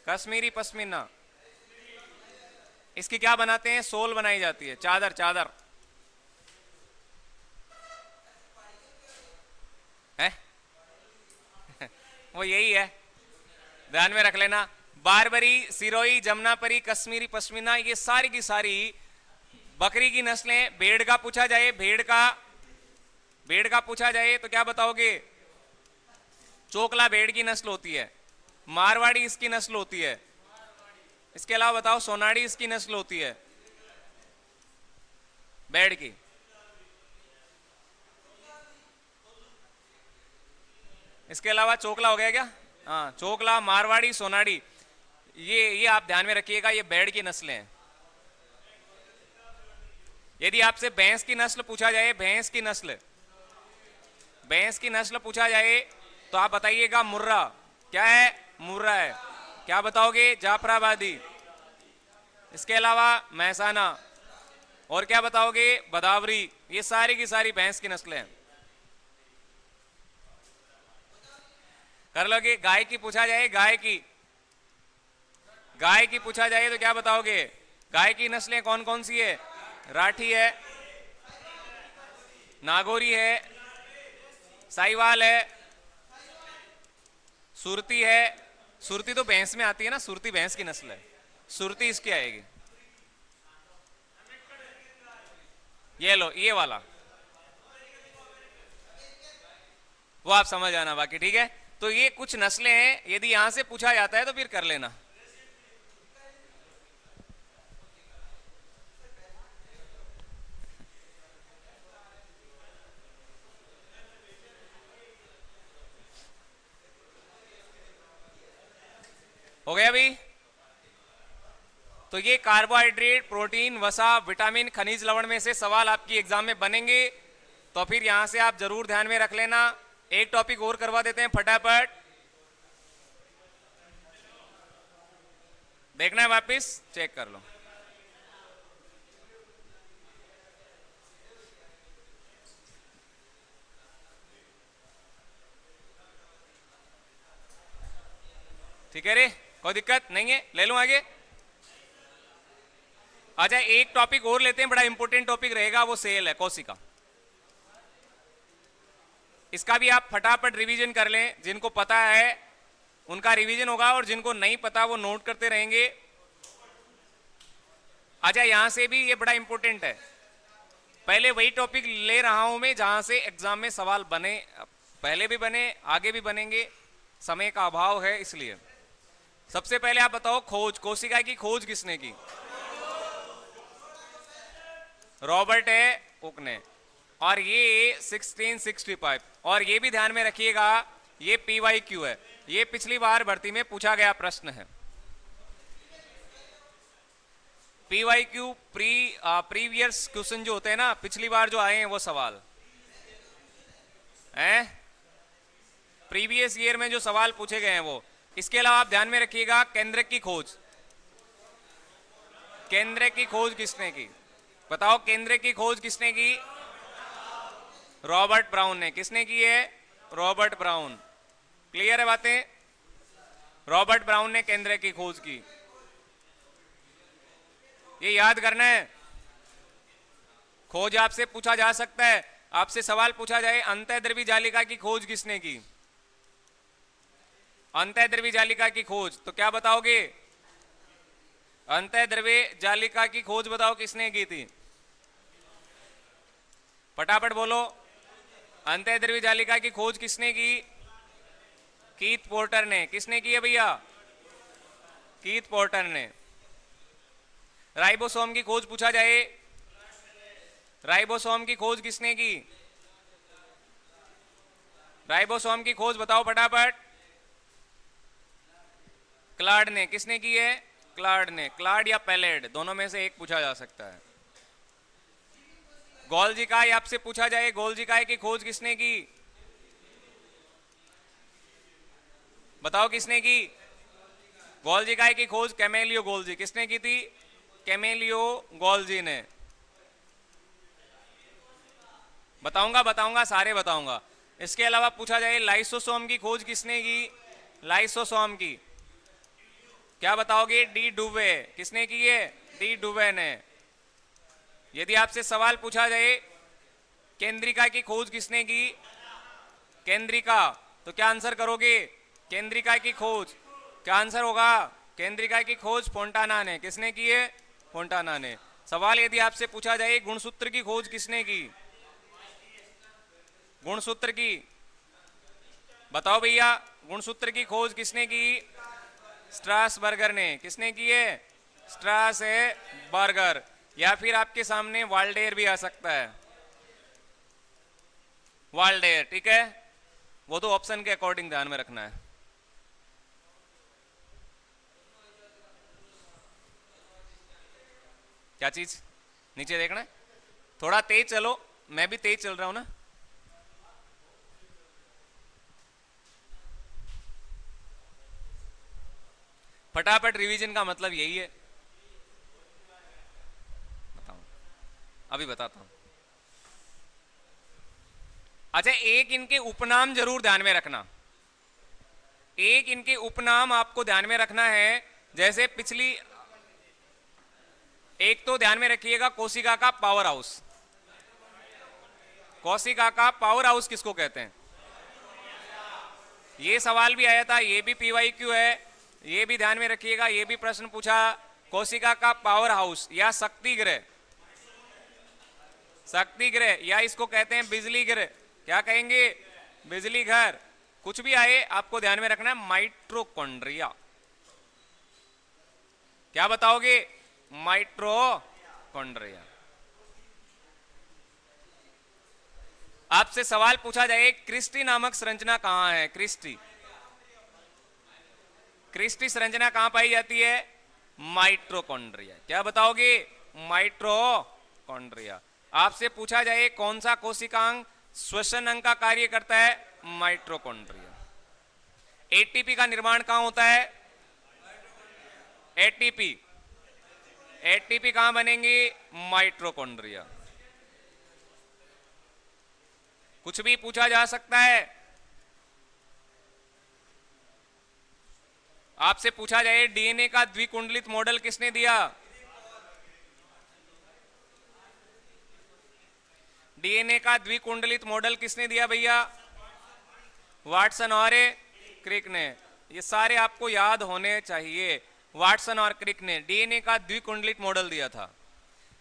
कश्मीरी पश्मीना। इसकी क्या बनाते हैं? सोल बनाई जाती है, चादर, चादर है वो यही है, ध्यान में रख लेना। बारबरी, सिरोही, जमुनापरी, कश्मीरी पश्मीना, ये सारी की सारी बकरी की नस्लें। भेड़ का पूछा जाए, भेड़ का पूछा जाए तो क्या बताओगे? चोकला भेड़ की नस्ल होती है, मारवाड़ी इसकी नस्ल होती है। इसके अलावा बताओ, सोनाड़ी इसकी नस्ल होती है भेड़ की। इसके अलावा चोकला हो गया क्या? हाँ, चोकला, मारवाड़ी, सोनाड़ी, ये आप ध्यान में रखिएगा, ये भेड़ की नस्लें हैं। यदि आपसे भैंस की नस्ल पूछा जाए, भैंस की नस्ल, भैंस की नस्ल पूछा जाए तो आप बताइएगा मुर्रा, क्या है? मुर्रा है। क्या बताओगे? जाफराबादी। इसके अलावा महसाना, और क्या बताओगे? बदावरी। ये सारी की सारी भैंस की नस्लें हैं। कर लोगे? गाय की पूछा जाए, गाय की, गाय की पूछा जाए तो क्या बताओगे? गाय की नस्लें कौन कौन सी है? राठी है, नागौरी है, साहिवाल है, सुरती है। सुरती तो भैंस में आती है ना, सुरती भैंस की नस्ल है, सुरती इसकी आएगी। ये लो, ये वाला, वो आप समझ आना बाकी, ठीक है। तो ये कुछ नस्लें हैं, यदि यहां से पूछा जाता है तो फिर कर लेना। हो गया अभी? तो ये कार्बोहाइड्रेट, प्रोटीन, वसा, विटामिन, खनिज, लवण में से सवाल आपकी एग्जाम में बनेंगे, तो फिर यहां से आप जरूर ध्यान में रख लेना। एक टॉपिक और करवा देते हैं फटाफट, देखना है वापिस, चेक कर लो। ठीक है रे, कोई दिक्कत नहीं है, ले लो आगे। अच्छा, एक टॉपिक और लेते हैं, बड़ा इंपॉर्टेंट टॉपिक रहेगा, वो सेल है, कोशिका। इसका भी आप फटाफट रिवीजन कर लें, जिनको पता है उनका रिवीजन होगा, और जिनको नहीं पता वो नोट करते रहेंगे। अच्छा, यहां से भी ये बड़ा इंपॉर्टेंट है, पहले वही टॉपिक ले रहा हूं मैं जहां से एग्जाम में सवाल बने, पहले भी बने, आगे भी बनेंगे, समय का अभाव है इसलिए। सबसे पहले आप बताओ, खोज, कोशिका की खोज किसने की? रॉबर्ट है हुक ने, और ये 1665। और ये भी ध्यान में रखिएगा, ये PYQ है, ये पिछली बार भर्ती में पूछा गया प्रश्न है। PYQ, प्रीवियस क्वेश्चन जो होते हैं ना, पिछली बार जो आए हैं वो सवाल हैं, प्रीवियस ईयर में जो सवाल पूछे गए हैं वो। इसके अलावा आप ध्यान में रखिएगा, केंद्रक की खोज, केंद्रक की खोज किसने की? बताओ, केंद्रक की खोज किसने की? रॉबर्ट ब्राउन ने। किसने की है? Robert brown. क्लियर है बातें? रॉबर्ट ब्राउन ने केंद्रक की खोज की, ये याद करना है। खोज आपसे पूछा जा सकता है, आपसे सवाल पूछा जाए, अंतःद्रवी जालिका की खोज किसने की? अंतःद्रवी जालिका की खोज, तो क्या बताओगे? अंतःद्रव्य जालिका की खोज बताओ किसने की थी? फटाफट बोलो, अंतःद्रव्य जालिका की खोज किसने की? कीथ पोर्टर ने। किसने की है भैया? कीथ पोर्टर ने। राइबोसोम की खोज पूछा जाए, राइबोसोम की खोज किसने की? राइबोसोम की खोज बताओ फटाफट। क्लार्ड ने। किसने की है? क्लार्ड ने। क्लार्ड या पैलेड, दोनों में से एक पूछा जा सकता है। गोल्जी काय आपसे पूछा जाए, गोल्जी काय की खोज किसने की? बताओ किसने की? गोल्जी काय की खोज कैमेलियो गोल्जी। किसने की थी? कैमेलियो गोल्जी ने। बताऊंगा बताऊंगा, सारे बताऊंगा। इसके अलावा पूछा जाए लाइसोसोम की खोज किसने की? लाइसोसोम की क्या बताओगे? डी डुवे। किसने की है? डी डुवे ने। यदि आपसे सवाल पूछा जाए केंद्रिका की खोज किसने की? केंद्रिका, तो क्या आंसर करोगे? केंद्रिका की खोज क्या आंसर होगा? केंद्रिका की खोज फोंटाना ने। किसने की है? फोंटाना ने। सवाल यदि आपसे पूछा जाए गुणसूत्र की खोज किसने की? गुणसूत्र की बताओ भैया, गुणसूत्र की खोज किसने की? स्ट्रासबर्गर ने। किसने की है? स्ट्रासबर्गर। या फिर आपके सामने वाल्डेयर भी आ सकता है, वाल्डेयर। ठीक है, वो तो ऑप्शन के अकॉर्डिंग ध्यान में रखना है। क्या चीज? नीचे देखना है, थोड़ा तेज चलो, मैं भी तेज चल रहा हूं ना। फटाफट रिवीजन का मतलब यही है। बताऊं, अभी बताता हूं। अच्छा, एक इनके उपनाम जरूर ध्यान में रखना, एक इनके उपनाम आपको ध्यान में रखना है। जैसे पिछली, एक तो ध्यान में रखिएगा कोशिका का पावर हाउस। कोशिका का पावर हाउस किसको कहते हैं? ये सवाल भी आया था, ये भी पीवाईक्यू है, ये भी ध्यान में रखिएगा। ये भी प्रश्न पूछा, कोशिका का पावर हाउस या शक्ति ग्रह, शक्ति ग्रह, या इसको कहते हैं बिजली ग्रह। क्या कहेंगे? बिजली घर। कुछ भी आए आपको ध्यान में रखना है माइट्रोकॉन्ड्रिया। क्या बताओगे? माइट्रोकॉन्ड्रिया। आपसे सवाल पूछा जाए क्रिस्टी नामक संरचना कहां है? क्रिस्टी, क्रिस्टी संरचना कहां पाई जाती है? माइट्रोकॉन्ड्रिया। क्या बताओगे? माइट्रोकॉन्ड्रिया। आपसे पूछा जाए कौन सा कोशिकांग श्वसन अंग का कार्य करता है? माइट्रोकॉन्ड्रिया। एटीपी का निर्माण कहां होता है? एटीपी, एटीपी कहां बनेंगे? माइट्रोकॉन्ड्रिया। कुछ भी पूछा जा सकता है। आपसे पूछा जाए डीएनए का द्विकुंडलित मॉडल किसने दिया? डीएनए का द्विकुंडलित मॉडल किसने दिया भैया? वाटसन और क्रिक ने। ये सारे आपको याद होने चाहिए। वाटसन और क्रिक ने डीएनए का द्विकुंडलित मॉडल दिया था।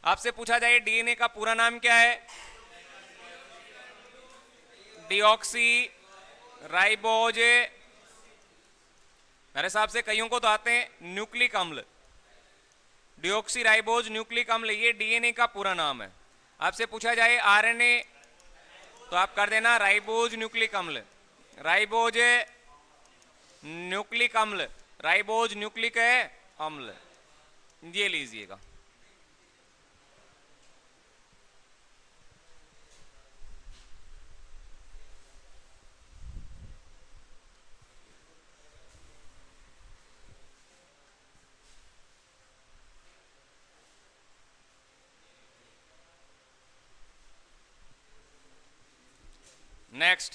आपसे पूछा जाए डीएनए का पूरा नाम क्या है? डीऑक्सी राइबोज, मेरे हिसाब से कईयों को तो आते हैं न्यूक्लिक अम्ल। डीऑक्सी राइबोज न्यूक्लिक अम्ल, ये डीएनए का पूरा नाम है। आपसे पूछा जाए आरएनए, तो आप कर देना राइबोज न्यूक्लिक अम्ल, राइबोज न्यूक्लिक अम्ल, राइबोज न्यूक्लिक अम्ल, ये लीजिएगा। नेक्स्ट,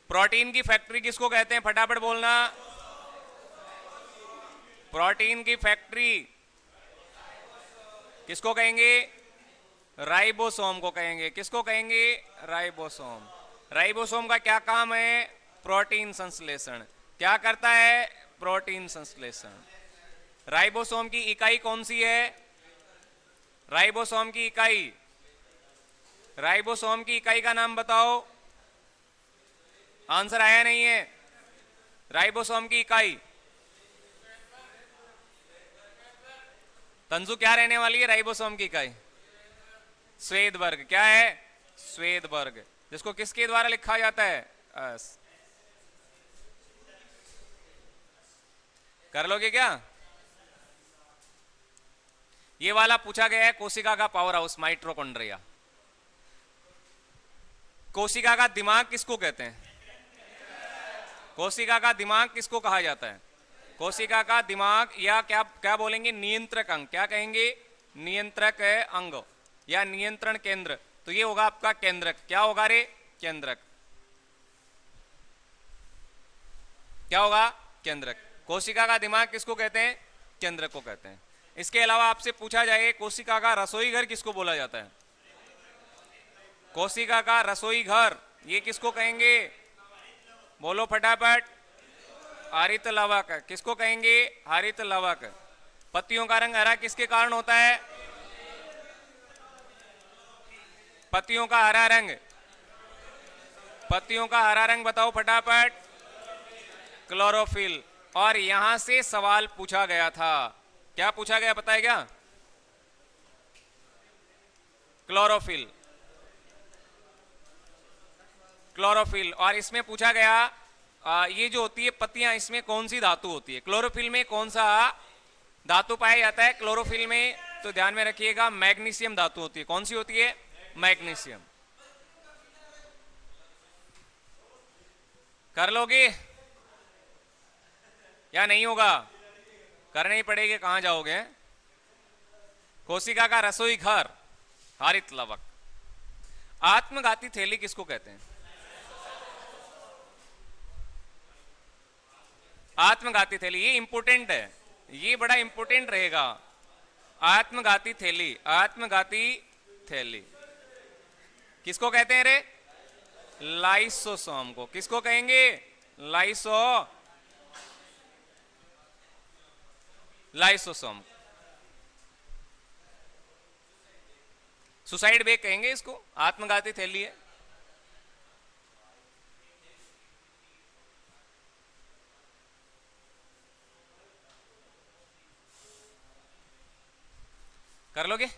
प्रोटीन की फैक्ट्री किसको कहते हैं? फटाफट बोलना। प्रोटीन की फैक्ट्री किसको कहेंगे? राइबोसोम को कहेंगे। किसको कहेंगे? राइबोसोम। राइबोसोम का क्या काम है? प्रोटीन संश्लेषण। क्या करता है? प्रोटीन संश्लेषण। राइबोसोम की इकाई कौन सी है? राइबोसोम की इकाई, राइबोसोम की इकाई का नाम बताओ। आंसर आया नहीं है। राइबोसोम की इकाई तंजु क्या रहने वाली है? राइबोसोम की इकाई श्वेत वर्ग। क्या है? श्वेत वर्ग, जिसको किसके द्वारा लिखा जाता है? एस। कर लोगे क्या? ये वाला पूछा गया है कोशिका का पावर हाउस माइटोकॉन्ड्रिया। कोशिका का दिमाग किसको कहते हैं? कोशिका का दिमाग किसको कहा जाता है? कोशिका का दिमाग, या क्या क्या बोलेंगे? नियंत्रक अंग। क्या कहेंगे? नियंत्रक अंग या नियंत्रण केंद्र। तो ये होगा आपका केंद्रक। क्या होगा रे? केंद्रक। क्या होगा? केंद्रक। कोशिका का दिमाग किसको कहते हैं? केंद्रक को कहते हैं। इसके अलावा आपसे पूछा जाए कोशिका का रसोई घर किसको बोला जाता है? कोशिका का रसोई घर ये किसको कहेंगे? बोलो फटाफट। हरित लवक। किसको कहेंगे? हरित लवक। पत्तियों का रंग हरा किसके कारण होता है? पत्तियों का हरा रंग, पत्तियों का हरा रंग बताओ फटाफट। क्लोरोफिल। और यहां से सवाल पूछा गया था। क्या पूछा गया पता है क्या? क्लोरोफिल। क्लोरोफिल। और इसमें पूछा गया ये जो होती है पत्तियां, इसमें कौन सी धातु होती है? क्लोरोफिल में कौन सा धातु पाया जाता है? क्लोरोफिल में तो ध्यान में रखिएगा मैग्नीशियम धातु होती है। कौन सी होती है? मैग्नीशियम। कर लोगे या नहीं होगा? करना ही पड़ेगा, कहां जाओगे? कोशिका का रसोई घर हरित लवक। आत्मघाती थैली किसको कहते हैं? आत्मघाती थैली, ये इंपोर्टेंट है, ये बड़ा इंपोर्टेंट रहेगा। आत्मघाती थैली, आत्मघाती थैली किसको कहते हैं रे? लाइसोसोम को। किसको कहेंगे? लाइसोसोम। सुसाइड बैग कहेंगे इसको। आत्मघाती थैली है। कर लोगे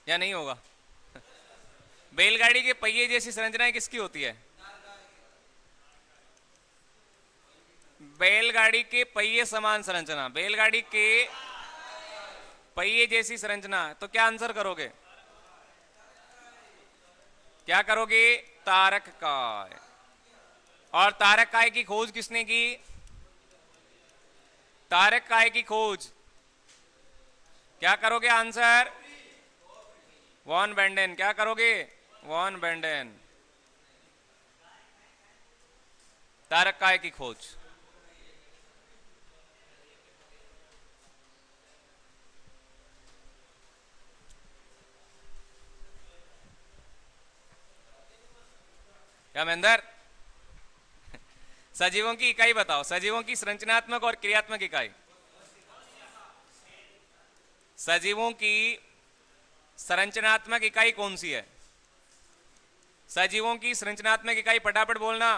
या नहीं होगा? बैलगाड़ी के पहिए जैसी संरचना किसकी होती है? बैलगाड़ी के पहिए समान संरचना, बैलगाड़ी के पहिए जैसी संरचना। तो क्या आंसर करोगे? क्या करोगे? तारक काय। और तारक काय की खोज किसने की? तारक काय की खोज क्या करोगे? Answer van Beneden. क्या करोगे? वॉन बेंडेन। तारक काय की खोज। क्या महेंद्र? सजीवों की इकाई बताओ। सजीवों की संरचनात्मक और क्रियात्मक इकाई। सजीवों की संरचनात्मक इकाई कौन सी है? सजीवों की संरचनात्मक इकाई फटाफट बोलना।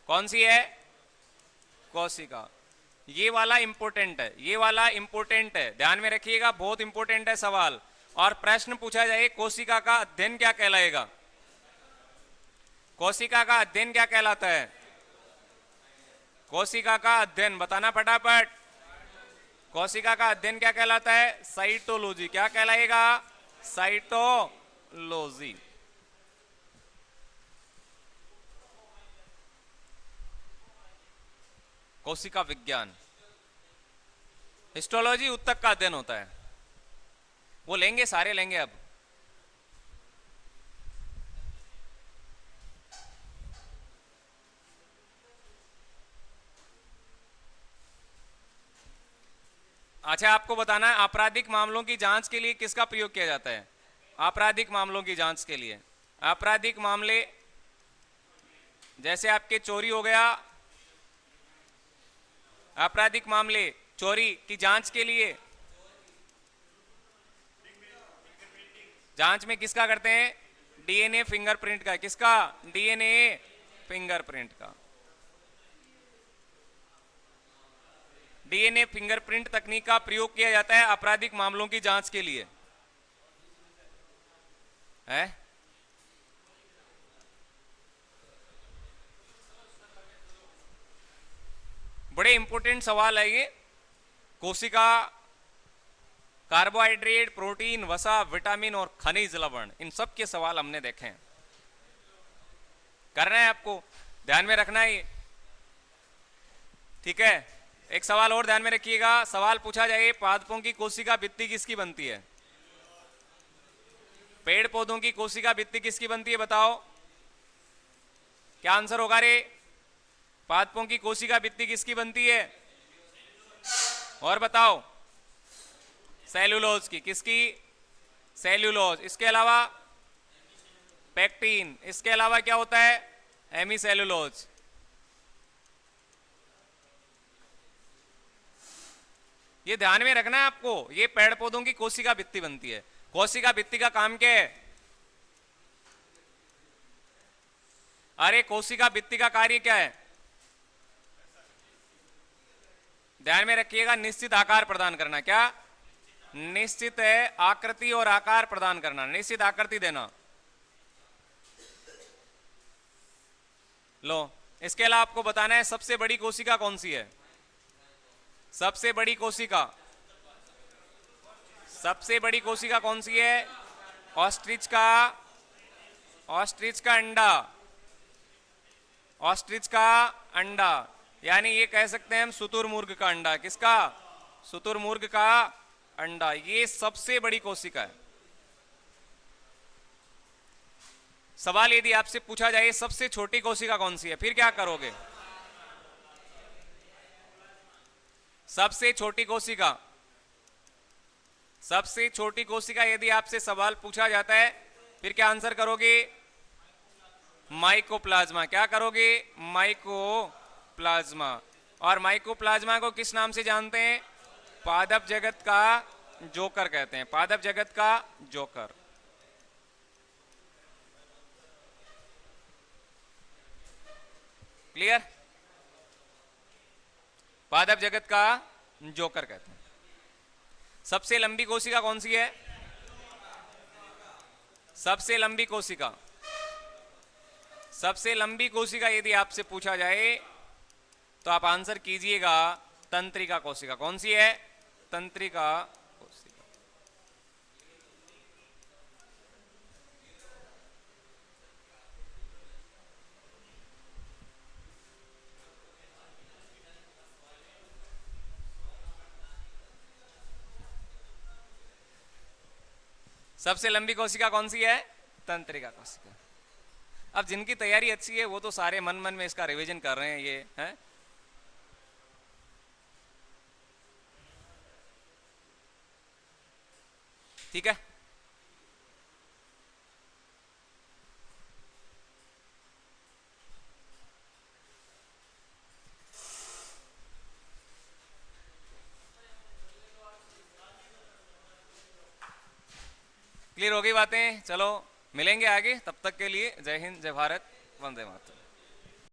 कौन सी है? कोशिका। ये वाला इंपोर्टेंट है, ये वाला इंपोर्टेंट है, ध्यान में रखिएगा, बहुत इंपोर्टेंट है सवाल। और प्रश्न पूछा जाए कोशिका का अध्ययन क्या कहलाएगा? कोशिका का अध्ययन क्या कहलाता है? कोशिका का अध्ययन बताना फटाफट। कोशिका का अध्ययन क्या कहलाता है? साइटोलॉजी। क्या कहलाएगा? साइटोलॉजी। कोशिका विज्ञान। हिस्टोलॉजी ऊतक का अध्ययन होता है। वो लेंगे, सारे लेंगे अब। अच्छा, आपको बताना है आपराधिक मामलों की जांच के लिए किसका प्रयोग किया जाता है? आपराधिक मामलों की जांच के लिए, आपराधिक मामले जैसे आपके चोरी हो गया, आपराधिक मामले चोरी की जांच के लिए जांच में किसका करते हैं? डीएनए फिंगरप्रिंट का। किसका? डीएनए फिंगरप्रिंट का। डीएनए फिंगरप्रिंट तकनीक का प्रयोग किया जाता है आपराधिक मामलों की जांच के लिए, है? बड़े इंपॉर्टेंट सवाल है ये। कोशिका, कार्बोहाइड्रेट, प्रोटीन, वसा, विटामिन और खनिज लवण, इन सब के सवाल हमने देखे हैं। करना है आपको, ध्यान में रखना है ये, ठीक है। एक सवाल और ध्यान में रखिएगा, सवाल पूछा जाए पादपों की कोशिका भित्ति किसकी बनती है? पेड़ पौधों की कोशिका भित्ति किसकी बनती है, बताओ क्या आंसर होगा रे? पादपों की कोशिका भित्ति किसकी बनती है? और बताओ। सेल्यूलोज की। किसकी? सेल्यूलोज। इसके अलावा पेक्टिन। इसके अलावा क्या होता है? हेमीसेल्यूलोज। ये ध्यान में रखना है आपको, ये पेड़ पौधों की कोशिका भित्ति बनती है। कोशिका भित्ति का काम क्या है? अरे कोशिका भित्ति का कार्य क्या है? ध्यान में रखिएगा, निश्चित आकार प्रदान करना। क्या? निश्चित है आकृति और आकार प्रदान करना, निश्चित आकृति देना। लो, इसके अलावा आपको बताना है सबसे बड़ी कोशिका कौन सी है? सबसे बड़ी कोशिका, सबसे बड़ी कोशिका कौन सी है? ऑस्ट्रिच का, ऑस्ट्रिच का अंडा, ऑस्ट्रिच का अंडा, यानी ये कह सकते हैं हम शुतुरमुर्ग का अंडा। किसका? शुतुरमुर्ग का अंडा, ये सबसे बड़ी कोशिका है। सवाल यदि आपसे पूछा जाए सबसे छोटी कोशिका कौन सी है, फिर क्या करोगे? सबसे छोटी कोशिका, सबसे छोटी कोशिका यदि आपसे सवाल पूछा जाता है फिर क्या आंसर करोगे? माइकोप्लाज्मा। क्या करोगे? माइकोप्लाज्मा। और माइकोप्लाज्मा को किस नाम से जानते हैं? पादप जगत का जोकर कहते हैं, पादप जगत का जोकर। क्लियर? पादप जगत का जोकर कहते हैं। सबसे लंबी कोशिका कौन सी है? सबसे लंबी कोशिका, सबसे लंबी कोशिका यदि आपसे पूछा जाए तो आप आंसर कीजिएगा तंत्रिका कोशिका। कौन सी है? तंत्रिका कोशिका। सबसे लंबी कोशिका कौन सी है? तंत्रिका कोशिका। अब जिनकी तैयारी अच्छी है वो तो सारे मन मन में इसका रिवीजन कर रहे हैं, ये है। ठीक है, क्लियर हो गई बातें? चलो मिलेंगे आगे, तब तक के लिए जय हिंद, जय भारत, वंदे मातरम।